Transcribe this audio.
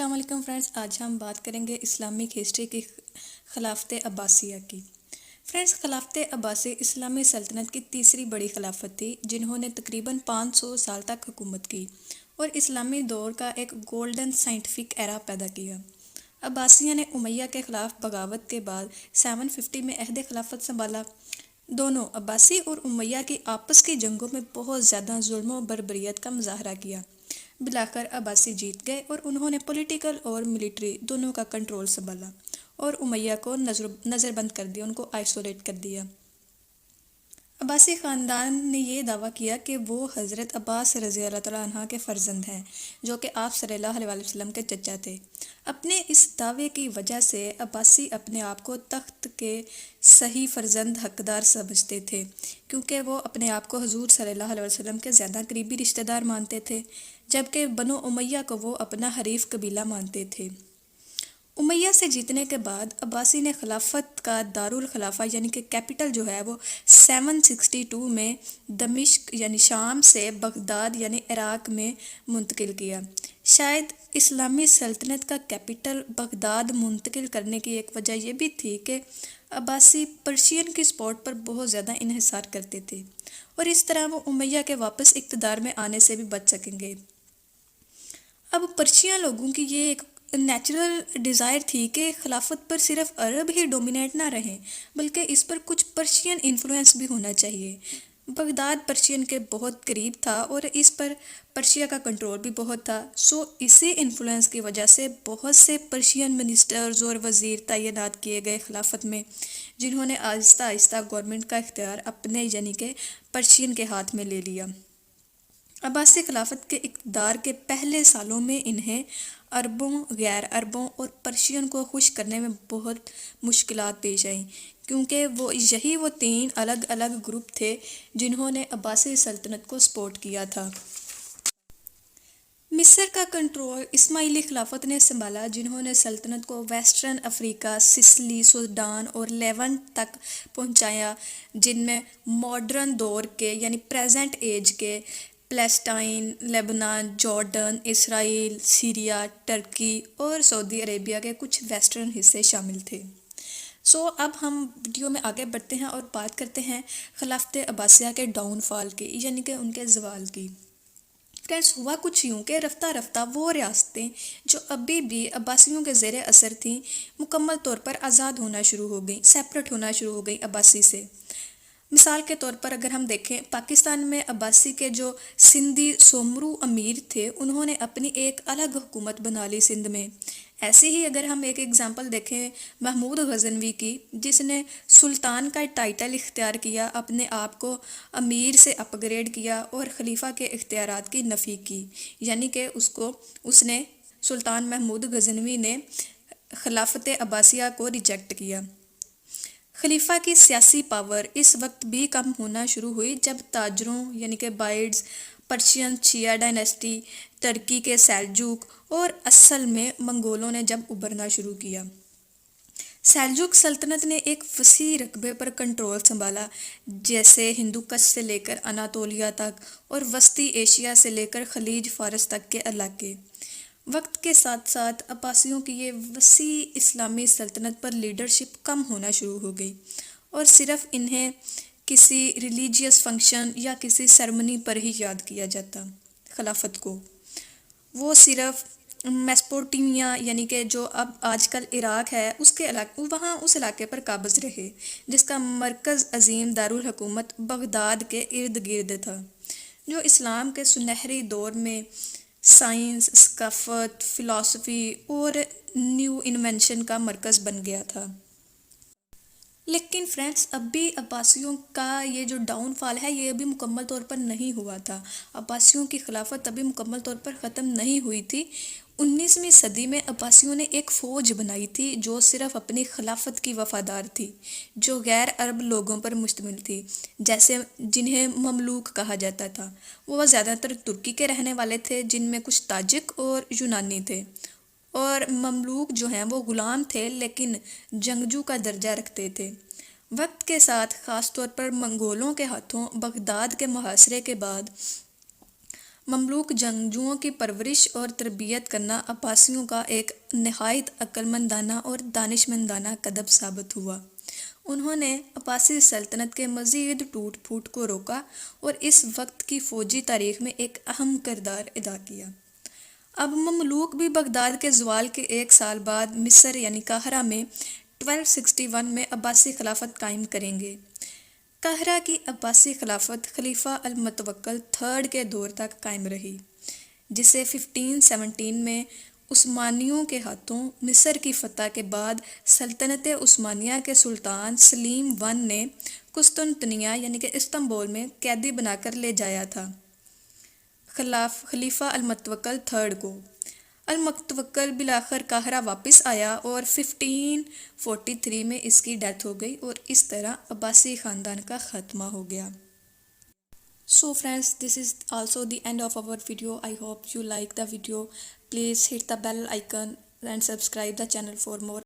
अस्सलाम वालेकुम फ्रेंड्स, आज हम बात करेंगे इस्लामिक हिस्ट्री की खिलाफत अब्बासिया की। फ्रेंड्स, खिलाफत अब्बासी इस्लामी सल्तनत की तीसरी बड़ी खिलाफत थी जिन्होंने तकरीबन 500 साल तक हुकूमत की और इस्लामी दौर का एक गोल्डन साइंटिफिक एरा पैदा किया। अब्बासिया ने उमैया के खिलाफ बगावत के बाद 750 में अहद खिलाफत संभाला। दोनों अब्बासी और उमैया की आपस की जंगों में बहुत ज़्यादा जुल्म और बर्बरियत का मुजाहरा किया। बिलाकर अब्बासी जीत गए और उन्होंने पॉलिटिकल और मिलिट्री दोनों का कंट्रोल संभाला और उमैया को नज़रबंद कर दिया, उनको आइसोलेट कर दिया। अब्बासी ख़ानदान ने यह दावा किया कि वो हज़रत अब्बास रज़ी अल्लाह तआला अन्हा के फ़र्जंद हैं, जो कि आप सल्लल्लाहु अलैहि वसल्लम के चचा थे। अपने इस दावे की वजह से अब्बासी अपने आप को तख्त के सही फ़र्जंद हकदार समझते थे, क्योंकि वो अपने आप को हुज़ूर सल्लल्लाहु अलैहि वसल्लम के ज़्यादा करीबी रिश्तेदार मानते थे, जबकि बनो उमैया को वो अपना हरीफ कबीला मानते थे। उमैया से जीतने के बाद अब्बासी ने खिलाफत का दारुल खिलाफा यानी कि कैपिटल जो है वो 762 में दमिश्क यानी शाम से बगदाद यानी इराक में मुंतकिल किया। शायद इस्लामी सल्तनत का कैपिटल बगदाद मुंतकिल करने की एक वजह यह भी थी कि अब्बासी पर्शियन की सपोर्ट पर बहुत ज़्यादा इन्हिसार करते थे और इस तरह वो उमैया के वापस इक़्तिदार में आने से भी बच सकेंगे। अब पर्शियन लोगों की ये एक नेचुरल डिज़ायर थी कि खिलाफत पर सिर्फ अरब ही डोमिनेट ना रहें, बल्कि इस पर कुछ पर्शियन इन्फ्लुएंस भी होना चाहिए। बगदाद पर्शियन के बहुत करीब था और इस पर पर्शिया का कंट्रोल भी बहुत था। सो इसी इन्फ्लुएंस की वजह से बहुत से पर्शियन मिनिस्टर्स और वज़ीर तैनात किए गए खिलाफत में, जिन्होंने आहिस्ता आहिस्ता गवर्नमेंट का इख्तियार अपने यानी कि पर्शियन के हाथ में ले लिया। अब्बासी खिलाफत के इक़्तिदार के पहले सालों में इन्हें अरबों, गैर अरबों और पर्शियन को खुश करने में बहुत मुश्किलात पेश आईं, क्योंकि वो तीन अलग अलग ग्रुप थे जिन्होंने अब्बासी सल्तनत को सपोर्ट किया था। मिस्र का कंट्रोल इस्माइली खिलाफत ने संभाला, जिन्होंने सल्तनत को वेस्टर्न अफ्रीका, सिसिली, सूडान और लेवंट तक पहुंचाया, जिनमें मॉडर्न दौर के यानी प्रेजेंट एज के Palestine, Lebanon, Jordan, Israel, Syria, Turkey और सऊदी अरेबिया के कुछ वेस्टर्न हिस्से शामिल थे। अब हम वीडियो में आगे बढ़ते हैं और बात करते हैं खिलाफत अब्बासिया के डाउनफॉल की यानी कि उनके ज़वाल की। फ्रेंड्स, हुआ कुछ यूँ कि रफ्ता रफ्ता वो रियासतें जो अभी भी अब्बासियों के ज़ेरे असर थीं, मुकम्मल तौर पर आज़ाद होना शुरू हो गई, सेपरेट होना शुरू हो गई अब्बासी से। मिसाल के तौर पर अगर हम देखें, पाकिस्तान में अब्बासी के जो सिंधी सोमरू अमीर थे, उन्होंने अपनी एक अलग हुकूमत बना ली सिंध में। ऐसे ही अगर हम एक एग्ज़ाम्पल देखें महमूद गज़नवी की, जिसने सुल्तान का टाइटल इख्तियार किया, अपने आप को अमीर से अपग्रेड किया और खलीफा के इख्तियारात की नफ़ी की, यानी कि उसने सुल्तान महमूद गज़नवी ने खिलाफत अब्बासिया को रिजेक्ट किया। खलीफा की सियासी पावर इस वक्त भी कम होना शुरू हुई जब ताजरों यानी कि बाइड्स, पर्शियन शिया डायनेस्टी, टर्की के सेल्जुक और असल में मंगोलों ने जब उभरना शुरू किया। सेल्जुक सल्तनत ने एक वसी रकबे पर कंट्रोल संभाला, जैसे हिंदू कश से लेकर अनातोलिया तक और वस्ती एशिया से लेकर खलीज फारस तक के इलाके। वक्त के साथ साथ अब्बासियों की ये वसी इस्लामी सल्तनत पर लीडरशिप कम होना शुरू हो गई और सिर्फ इन्हें किसी रिलीजियस फंक्शन या किसी सेरेमनी पर ही याद किया जाता। खिलाफत को वो सिर्फ मेसोपोटामिया यानी कि जो अब आजकल इराक है उस इलाके पर काबिज रहे, जिसका मरकज़ अजीम दारुल हुकूमत बगदाद के इर्द गिर्द था, जो इस्लाम के सुनहरी दौर में साइंस, सकाफत, फ़िलासफ़ी और न्यू इन्वेंशन का मरकज़ बन गया था। लेकिन फ्रेंड्स, अभी अब्बासियों का ये जो डाउनफॉल है ये अभी मुकम्मल तौर पर नहीं हुआ था। अब्बासियों की खिलाफत अभी मुकम्मल तौर पर ख़त्म नहीं हुई थी। 19वीं सदी में अब्बासियों ने एक फ़ौज बनाई थी जो सिर्फ अपनी खिलाफत की वफ़ादार थी, जो गैर अरब लोगों पर मुश्तमिल थी, जैसे जिन्हें ममलूक कहा जाता था। वो ज़्यादातर तुर्की के रहने वाले थे, जिनमें कुछ ताजिक और यूनानी थे, और ममलूक जो हैं वो ग़ुलाम थे लेकिन जंगजू का दर्जा रखते थे। वक्त के साथ ख़ास तौर पर मंगोलों के हाथों बगदाद के मुहासरे के बाद مملوک جنگجوؤں کی پرورش اور تربیت کرنا عباسیوں کا ایک نہایت عقلمندانہ اور دانشمندانہ قدم ثابت ہوا۔ انہوں نے عباسی سلطنت کے مزید ٹوٹ پھوٹ کو روکا اور اس وقت کی فوجی تاریخ میں ایک اہم کردار ادا کیا۔ اب مملوک بھی بغداد کے زوال کے ایک سال بعد مصر یعنی قاہرہ میں 1261 میں عباسی خلافت قائم کریں گے۔ قاہرہ کی عباسی خلافت خلیفہ المتوکل تھرڈ کے دور تک قائم رہی، جسے 1517 میں عثمانیوں کے ہاتھوں مصر کی فتح کے بعد سلطنت عثمانیہ کے سلطان سلیم ون نے قسطنطنیہ یعنی کہ استنبول میں قیدی بنا کر لے جایا تھا۔ خلیفہ المتوکل تھرڈ کو المتوکل بالآخر قاہرہ واپس آیا اور 1543 میں اس کی ڈیتھ ہو گئی اور اس طرح عباسی خاندان کا خاتمہ ہو گیا۔ So friends, this is also the end of our video. I hope you like the video. Please hit the bell icon and subscribe the channel for more